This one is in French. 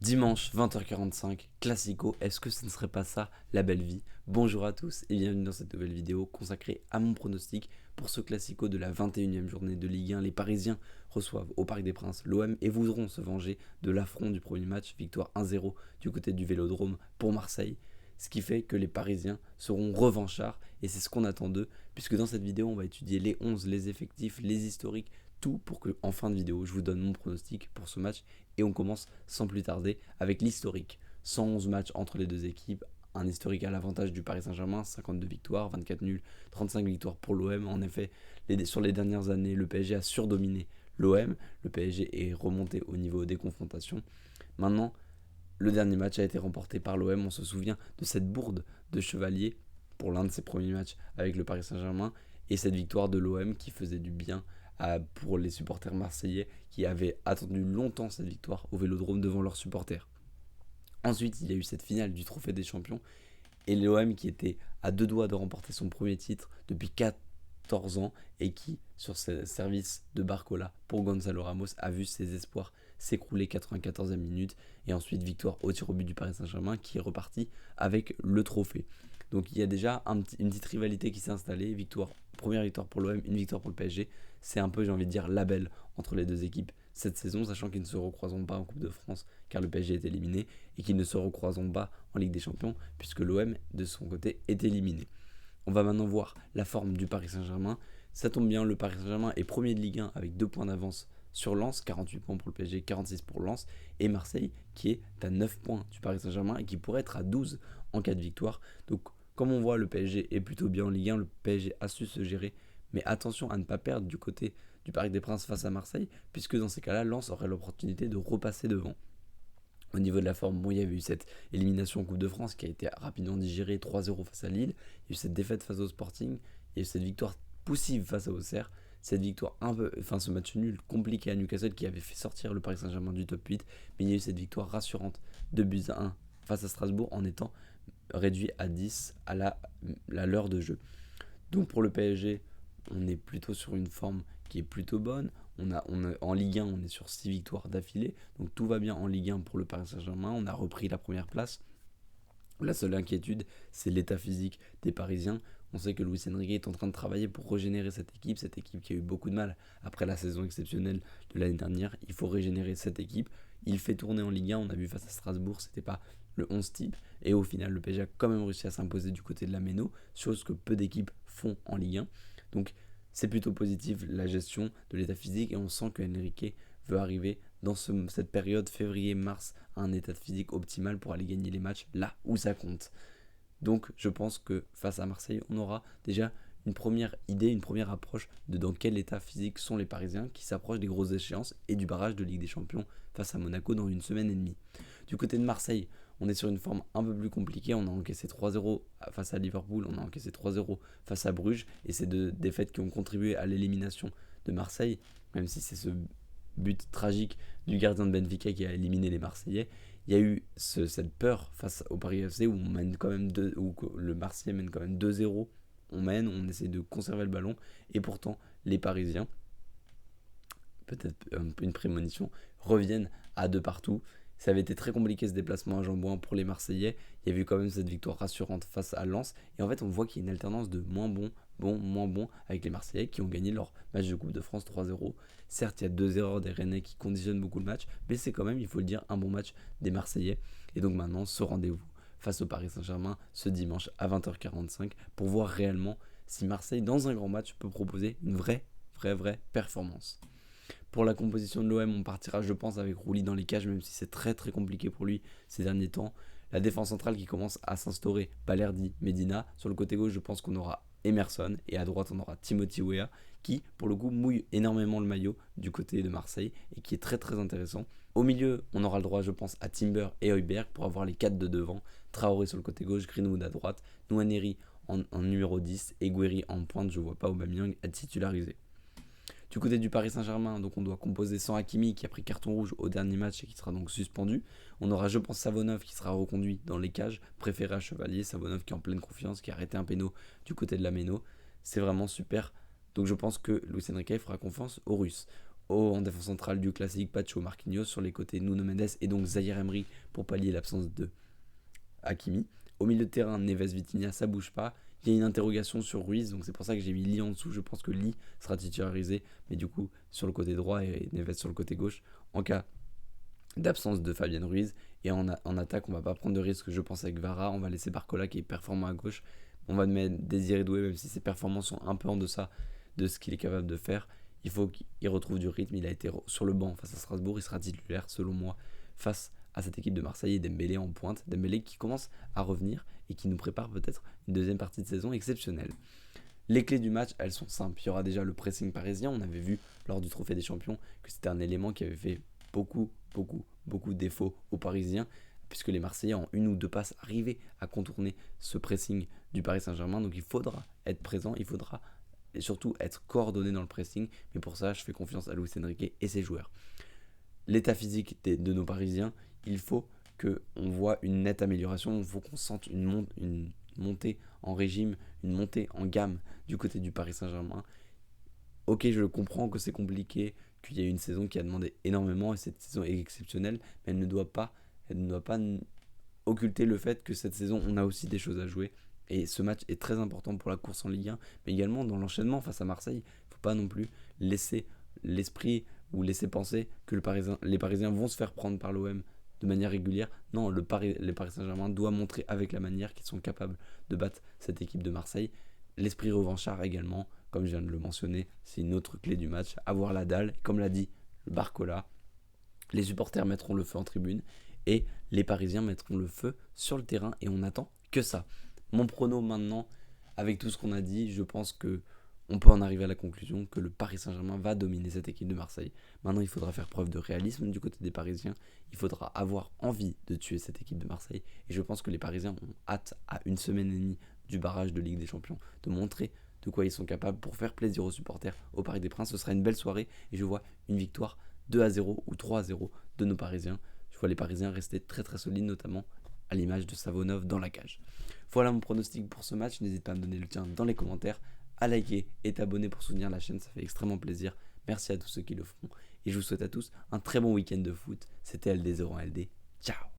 Dimanche 20h45, Classico, est-ce que ce ne serait pas ça la belle vie? Bonjour à tous et bienvenue dans cette nouvelle vidéo consacrée à mon pronostic pour ce Classico de la 21e journée de Ligue 1. Les Parisiens reçoivent au Parc des Princes l'OM et voudront se venger de l'affront du premier match, victoire 1-0 du côté du Vélodrome pour Marseille. Ce qui fait que les Parisiens seront revanchards et c'est ce qu'on attend d'eux, puisque dans cette vidéo on va étudier les 11, les effectifs, les historiques, tout pour que en fin de vidéo je vous donne mon pronostic pour ce match. Et on commence sans plus tarder avec l'historique. 111 matchs entre les deux équipes, un historique à l'avantage du Paris Saint-Germain, 52 victoires, 24 nuls, 35 victoires pour l'OM. En effet, sur les dernières années, le PSG a surdominé l'OM. Le PSG est remonté au niveau des confrontations. Maintenant, le dernier match a été remporté par l'OM. On se souvient de cette bourde de Chevalier pour l'un de ses premiers matchs avec le Paris Saint-Germain et cette victoire de l'OM qui faisait du bien pour les supporters marseillais qui avaient attendu longtemps cette victoire au Vélodrome devant leurs supporters. Ensuite, il y a eu cette finale du Trophée des Champions et l'OM qui était à deux doigts de remporter son premier titre depuis 14 ans et qui, sur ce service de Barcola pour Gonzalo Ramos, a vu ses espoirs s'écrouler 94e minute et ensuite victoire au tir au but du Paris Saint-Germain qui est reparti avec le trophée. Donc il y a déjà une petite rivalité qui s'est installée, première victoire pour l'OM, une victoire pour le PSG. C'est un peu, j'ai envie de dire, label entre les deux équipes cette saison, sachant qu'ils ne se recroiseront pas en Coupe de France car le PSG est éliminé et qu'ils ne se recroiseront pas en Ligue des Champions puisque l'OM de son côté est éliminé. On va maintenant voir la forme du Paris Saint-Germain. Ça tombe bien, le Paris Saint-Germain est premier de Ligue 1 avec 2 points d'avance sur Lens, 48 points pour le PSG, 46 pour Lens, et Marseille qui est à 9 points du Paris Saint-Germain et qui pourrait être à 12 en cas de victoire. Donc comme on voit, le PSG est plutôt bien en Ligue 1, le PSG a su se gérer, mais attention à ne pas perdre du côté du Parc des Princes face à Marseille, puisque dans ces cas-là, Lens aurait l'opportunité de repasser devant. Au niveau de la forme, bon, il y avait eu cette élimination en Coupe de France qui a été rapidement digérée, 3-0 face à Lille. Il y a eu cette défaite face au Sporting. Il y a eu cette victoire poussive face à Auxerre. Cette victoire ce match nul compliqué à Newcastle qui avait fait sortir le Paris Saint-Germain du top 8. Mais il y a eu cette victoire rassurante de buts à 1 face à Strasbourg en étant réduit à 10 à l'heure de jeu. Donc pour le PSG, on est plutôt sur une forme qui est plutôt bonne. En Ligue 1, on est sur 6 victoires d'affilée. Donc tout va bien en Ligue 1 pour le Paris Saint-Germain. On a repris la première place. La seule inquiétude, c'est l'état physique des Parisiens. On sait que Luis Enrique est en train de travailler pour régénérer cette équipe qui a eu beaucoup de mal après la saison exceptionnelle de l'année dernière. Il faut régénérer cette équipe. Il fait tourner en Ligue 1, on a vu face à Strasbourg, c'était pas le 11 type. Et au final, le PSG a quand même réussi à s'imposer du côté de la Méno, chose que peu d'équipes font en Ligue 1. Donc c'est plutôt positif la gestion de l'état physique et on sent que Enrique veut arriver dans cette période février-mars à un état physique optimal pour aller gagner les matchs là où ça compte. Donc je pense que face à Marseille, on aura déjà une première idée, une première approche de dans quel état physique sont les Parisiens qui s'approchent des grosses échéances et du barrage de Ligue des Champions face à Monaco dans une semaine et demie. Du côté de Marseille, on est sur une forme un peu plus compliquée. On a encaissé 3-0 face à Liverpool, on a encaissé 3-0 face à Bruges et c'est deux défaites qui ont contribué à l'élimination de Marseille, même si c'est ce but tragique du gardien de Benfica qui a éliminé les Marseillais. Il y a eu cette peur face au Paris FC où on mène quand même où le Marseillais mène quand même 2-0. On essaie de conserver le ballon et pourtant les Parisiens, peut-être une prémonition, reviennent à deux partout. Ça avait été très compliqué ce déplacement à Jean-Bouin pour les Marseillais. Il y a eu quand même cette victoire rassurante face à Lens. Et en fait, on voit qu'il y a une alternance de moins bon, moins bon avec les Marseillais qui ont gagné leur match de Coupe de France 3-0. Certes, il y a 2 erreurs des Rennais qui conditionnent beaucoup le match, mais c'est quand même, il faut le dire, un bon match des Marseillais. Et donc maintenant, ce rendez-vous face au Paris Saint-Germain ce dimanche à 20h45 pour voir réellement si Marseille, dans un grand match, peut proposer une vraie performance. Pour la composition de l'OM, on partira, je pense, avec Rouli dans les cages, même si c'est très compliqué pour lui ces derniers temps. La défense centrale qui commence à s'instaurer, Balerdi, Medina. Sur le côté gauche, je pense qu'on aura Emerson. Et à droite, on aura Timothy Weah, qui, pour le coup, mouille énormément le maillot du côté de Marseille et qui est très intéressant. Au milieu, on aura le droit, je pense, à Timber et Højbjerg pour avoir les 4 de devant. Traoré sur le côté gauche, Greenwood à droite, Nwaneri en numéro 10 et Guéry en pointe. Je ne vois pas Aubameyang être titularisé. Du côté du Paris Saint-Germain, donc on doit composer sans Hakimi qui a pris carton rouge au dernier match et qui sera donc suspendu. On aura, je pense, Savonov qui sera reconduit dans les cages, préféré à Chevalier. Savonov qui est en pleine confiance, qui a arrêté un péno du côté de la Méno. C'est vraiment super. Donc je pense que Luis Enrique fera confiance aux Russes. En défense centrale du classique, Pacho, Marquinhos. Sur les côtés, Nuno Mendes et donc Zaïre Emery pour pallier l'absence de Hakimi. Au milieu de terrain, Neves, Vitinha, ça bouge pas. Il y a une interrogation sur Ruiz, donc c'est pour ça que j'ai mis Lee en dessous. Je pense que Lee sera titularisé, mais du coup sur le côté droit et Neves sur le côté gauche. En cas d'absence de Fabien Ruiz. Et en attaque, on va pas prendre de risque, je pense, avec Vara. On va laisser Barcola qui est performant à gauche. On va mettre Désiré Doué, même si ses performances sont un peu en deçà de ce qu'il est capable de faire. Il faut qu'il retrouve du rythme. Il a été sur le banc face à Strasbourg. Il sera titulaire, selon moi, face à cette équipe de Marseille et Dembélé en pointe. Dembélé qui commence à revenir et qui nous prépare peut-être une deuxième partie de saison exceptionnelle. Les clés du match, elles sont simples. Il y aura déjà le pressing parisien. On avait vu lors du Trophée des Champions que c'était un élément qui avait fait beaucoup de défauts aux Parisiens, puisque les Marseillais en une ou deux passes arrivaient à contourner ce pressing du Paris Saint-Germain. Donc il faudra être présent, il faudra surtout être coordonné dans le pressing. Mais pour ça, je fais confiance à Luis Enrique et ses joueurs. L'état physique de nos Parisiens, il faut qu'on voit une nette amélioration. Il faut qu'on sente une montée en régime, une montée en gamme du côté du Paris Saint-Germain. Ok, je comprends que c'est compliqué, qu'il y a une saison qui a demandé énormément et cette saison est exceptionnelle, mais elle ne doit pas occulter le fait que cette saison, on a aussi des choses à jouer. Et ce match est très important pour la course en Ligue 1, mais également dans l'enchaînement face à Marseille. Il ne faut pas non plus laisser l'esprit ou laisser penser que les Parisiens vont se faire prendre par l'OM de manière régulière. Non, les Paris Saint-Germain doivent montrer avec la manière qu'ils sont capables de battre cette équipe de Marseille. L'esprit revanchard également, comme je viens de le mentionner, c'est une autre clé du match. Avoir la dalle, comme l'a dit Barcola, les supporters mettront le feu en tribune et les Parisiens mettront le feu sur le terrain et on n'attend que ça. Mon prono maintenant, avec tout ce qu'on a dit, je pense que on peut en arriver à la conclusion que le Paris Saint-Germain va dominer cette équipe de Marseille. Maintenant, il faudra faire preuve de réalisme du côté des Parisiens. Il faudra avoir envie de tuer cette équipe de Marseille. Et je pense que les Parisiens ont hâte, à une semaine et demie du barrage de Ligue des Champions, de montrer de quoi ils sont capables pour faire plaisir aux supporters au Parc des Princes. Ce sera une belle soirée et je vois une victoire 2-0 ou 3-0 de nos Parisiens. Je vois les Parisiens rester très très solides, notamment à l'image de Savonov dans la cage. Voilà mon pronostic pour ce match. N'hésite pas à me donner le tien dans les commentaires, à liker et t'abonner pour soutenir la chaîne, ça fait extrêmement plaisir. Merci à tous ceux qui le feront et je vous souhaite à tous un très bon week-end de foot. C'était LD0 LD. Ciao.